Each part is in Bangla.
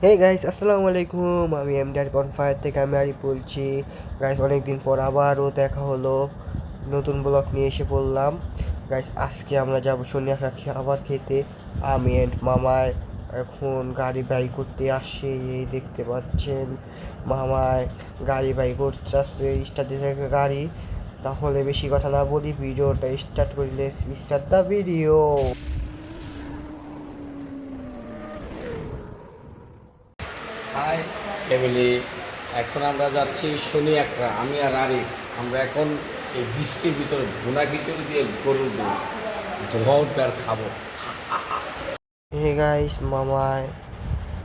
হে গাইস, আসসালামু আলাইকুম। আমি এমডিআর কনফায়ার থেকে আমি আরিফ বলছি। গাইস, অনেকদিন পর আবারও দেখা হলো, নতুন ব্লগ নিয়ে এসে পড়লাম। গাইস, আজকে আমরা যাবো সোনিয়াখা খাবার খেতে। আমি অ্যান্ড মামায় এখন গাড়ি বাই করতে আসে, এই দেখতে পাচ্ছেন মামায় গাড়ি বাই করতে আসছে, স্টার্ট দিতে গাড়ি। তাহলে বেশি কথা না বলি, ভিডিওটা স্টার্ট করলে start the video. Hi family, এখন আমরা যাচ্ছি শনি একরা, আমি আর আরিফ। আমরা এখন এই বৃষ্টির ভিতরে ভুনা খিচুড়ি দিয়ে গরুর দুধ ধোয়া উঠবে আর খাবো। হে গাইস, মামায়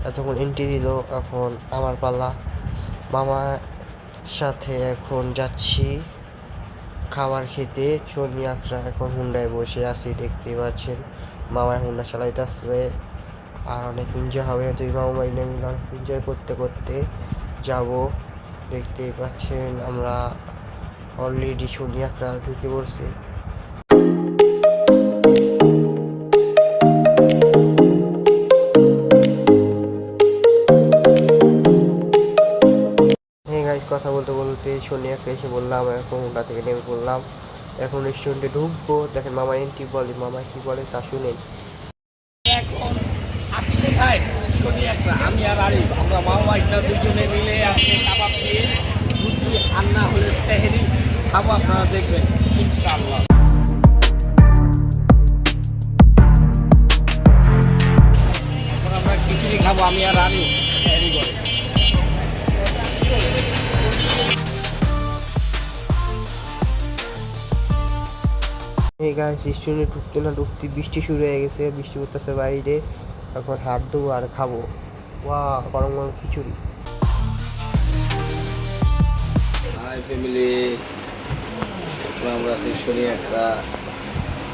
এতক্ষণ এন্ট্রি দিল, এখন আমার পালা। মামার সাথে এখন যাচ্ছি খাবার খেতে। সোনিয়াকরা এখন হুন্ডায় বসে আছি, দেখতেই পাচ্ছেন মামার হুন্ডা চালাইতেছে। আর অনেক এনজয় হবে, দুই মামা মিলে অনেক এনজয় করতে করতে যাব। দেখতেই পাচ্ছেন আমরা অলরেডি সোনিয়াকরা ঢুকে পড়ছি। হ্যাঁ গাইস, কথা বলতে বলতে সোনিয়াকে এসে বললাম, এখন ওটা থেকে নেমে পড়লাম। এখন রেস্টুরেন্টে ঢুকবো। দেখেন মামা এন্ট্রি বলে, মামা কি বলে তা শুনেন। এখন আসি কোথায়? শনি একরা, আমি আর আরিফ। আমরা মামা একটা দুজনে মিলে আজকে কাবাব দিয়ে রুটি আর না হলে তেহেরি খাবো, আপনারা দেখবেন ইনশাআল্লাহ। এখন আমরা খিচুড়ি খাবো, আমি আর আরিফ তেহেরি করে। এই গাইস, রেস্টুরেন্টে ঢুকতে না ঢুকতে বৃষ্টি শুরু হয়ে গেছে, বৃষ্টি পড়তেছে বাইরে। এখন হাত ধোবো আর খাবো। ওয়া, গরম গরম খিচুড়ি। হাই ফ্যামিলি, আমরা সেই শনি একটা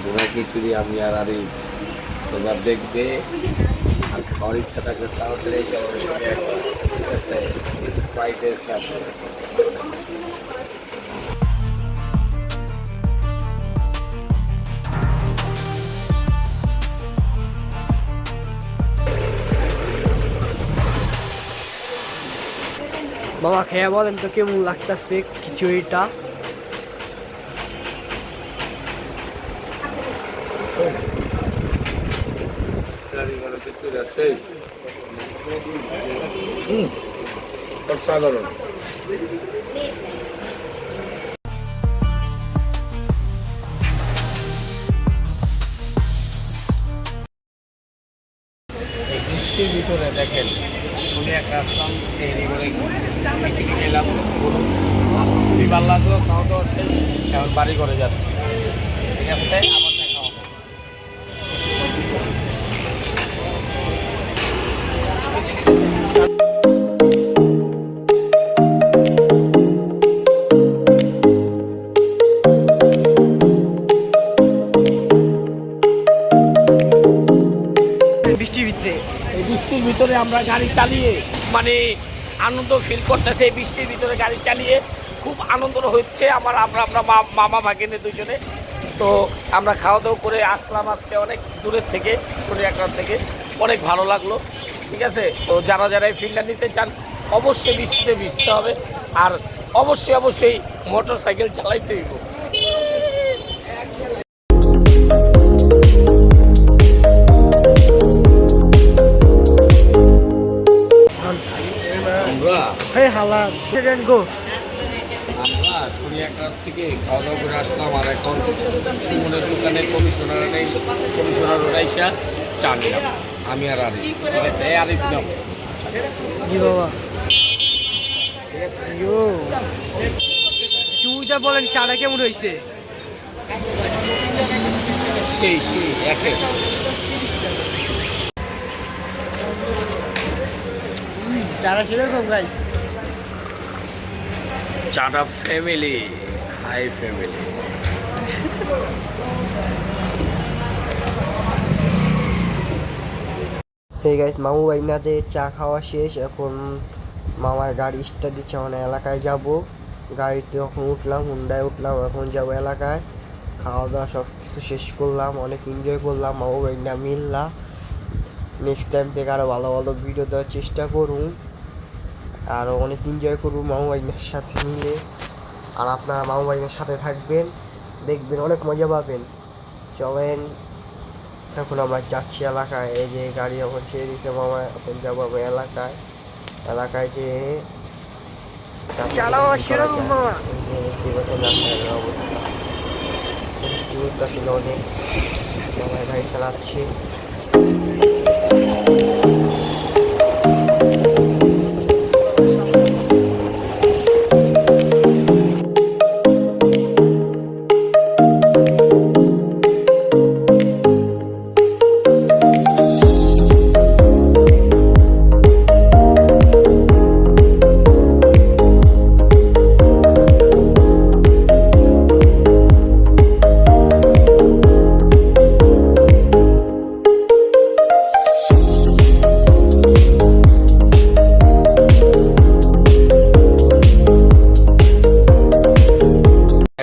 ভুনা খিচুড়ি আমি আর আরিফ। তোমরা দেখবে আর খাওয়ার ইচ্ছা থাকলে তাড়াতাড়ি এসে আমাদের শনি একটা, ঠিক আছে, স্প্রাইটের সাথে। মামা খেয়ে বলেন তো কেমন লাগতেছে খিচুড়িটা? অসাধারণ। এই বৃষ্টির ভিতরে দেখেন শুনে একটা আসলাম, তৈরি করে খিচুড়ি খেলাম, বলুন খুবই ভালো লাগলো। খাওয়া দাওয়া শেষ, এখন বাড়ি করে যাচ্ছি, ঠিক আছে, আবার দেখা হবে। বৃষ্টির ভিতরে এই বৃষ্টির ভিতরে আমরা গাড়ি চালিয়ে মানে আনন্দ ফিল করতেছে। এই বৃষ্টির ভিতরে গাড়ি চালিয়ে খুব আনন্দ হচ্ছে আমার। আমরা মামা ভাগিনে দুজনে। তো আমরা খাওয়া দাওয়া করে আসলাম আজকে অনেক দূরের থেকে, শনিয়াকড়া থেকে। অনেক ভালো লাগলো, ঠিক আছে। তো যারা যারা এই ফিল্ডটা নিতে চান অবশ্যই বৃষ্টিতে ভিজতে হবে, আর অবশ্যই অবশ্যই মোটর সাইকেল চালাইতে হইব। আমরা হে হালা গো। আমরা শনিয়াকড়া থেকে খাওয়া দাওয়া করে আসলাম, আর এখন সুমনের দোকানে কমিশনার ওরাইসা চা নিলাম আমি আর আরিফ, ঠিক আছে। এই আরিফ যাও। জি বাবা। ইয়ো, চুজা বলেন চাটা কেমন হয়েছে? সেই একে চাটা কিরকম গাইস? চাটা family, hi family. Hey guys, মামু বাইনাতে চা খাওয়া শেষ। এখন মামার গাড়ি স্টার্ট দিচ্ছে, মানে এলাকায় যাব। গাড়িতে এখন উঠলাম, হুন্ডায় উঠলাম, এখন যাব এলাকায়। খাওয়া দাওয়া সব কিছু শেষ করলাম, অনেক এনজয় করলাম মামু বাইনা মিল্লা। নেক্সট টাইম থেকে আরও ভালো ভালো ভিডিও দেওয়ার চেষ্টা করুন, আরও অনেক এনজয় করুন মামু ভাইনের সাথে মিলে। আর আপনারা মামু ভাইনের সাথে থাকবেন, দেখবেন অনেক মজা পাবেন। চলেন এখন আমরা যাচ্ছি এলাকায়। এই যে গাড়ি এখন ছেড়ে দিচ্ছে মামা, এখন যাবো আমরা এলাকায়। এলাকায় যে চালাও সেরকম মামা। দেখতে পাচ্ছেন রাস্তার অবস্থা, বৃষ্টি হচ্ছিল অনেক, মামায় গাড়ি চালাচ্ছে।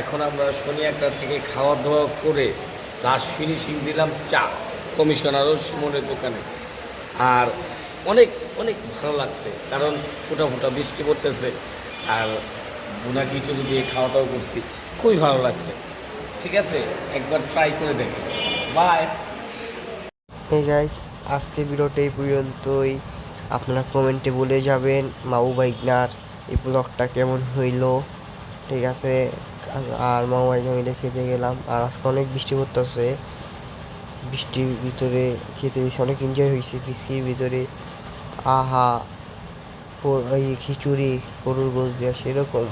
এখন আমরা শনি একটা থেকে খাওয়া দাওয়া করে লাস্ট ফিনিশিং দিলাম চা কমিশনার ও সুমনের দোকানে। আর অনেক অনেক ভালো লাগছে, কারণ ফোটা ফোটা বৃষ্টি পড়তেছে আর বুনা খিচুড়ি দিয়ে খাওয়া দাওয়া করছি, খুবই ভালো লাগছে। ঠিক আছে, একবার ট্রাই করে দেখি। বাই। এই গাইস, আজকে ভিডিওটা এই পর্যন্তই। আপনারা কমেন্টে বলে যাবেন মামু ভাইগনার এই ব্লগটা কেমন হইলো। ঠিক আছে, আর মামু ভাইগনা মিলে খেতে গেলাম। আর আজকে অনেক বৃষ্টি পড়তেছে, বৃষ্টির ভিতরে খেতে এসে অনেক এনজয় হয়েছে। বৃষ্টির ভিতরে আহা, এই খিচুড়ি গরুর গোশ দেওয়া সেরকম।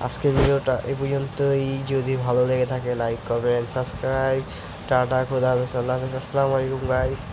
আজকের ভিডিওটা এই পর্যন্তই। যদি ভালো লেগে থাকে লাইক কমেন্ট সাবস্ক্রাইব। টাটা, খোদা হাফেজ, আল্লাহ হাফেজ, আসসালামু আলাইকুম গাইস।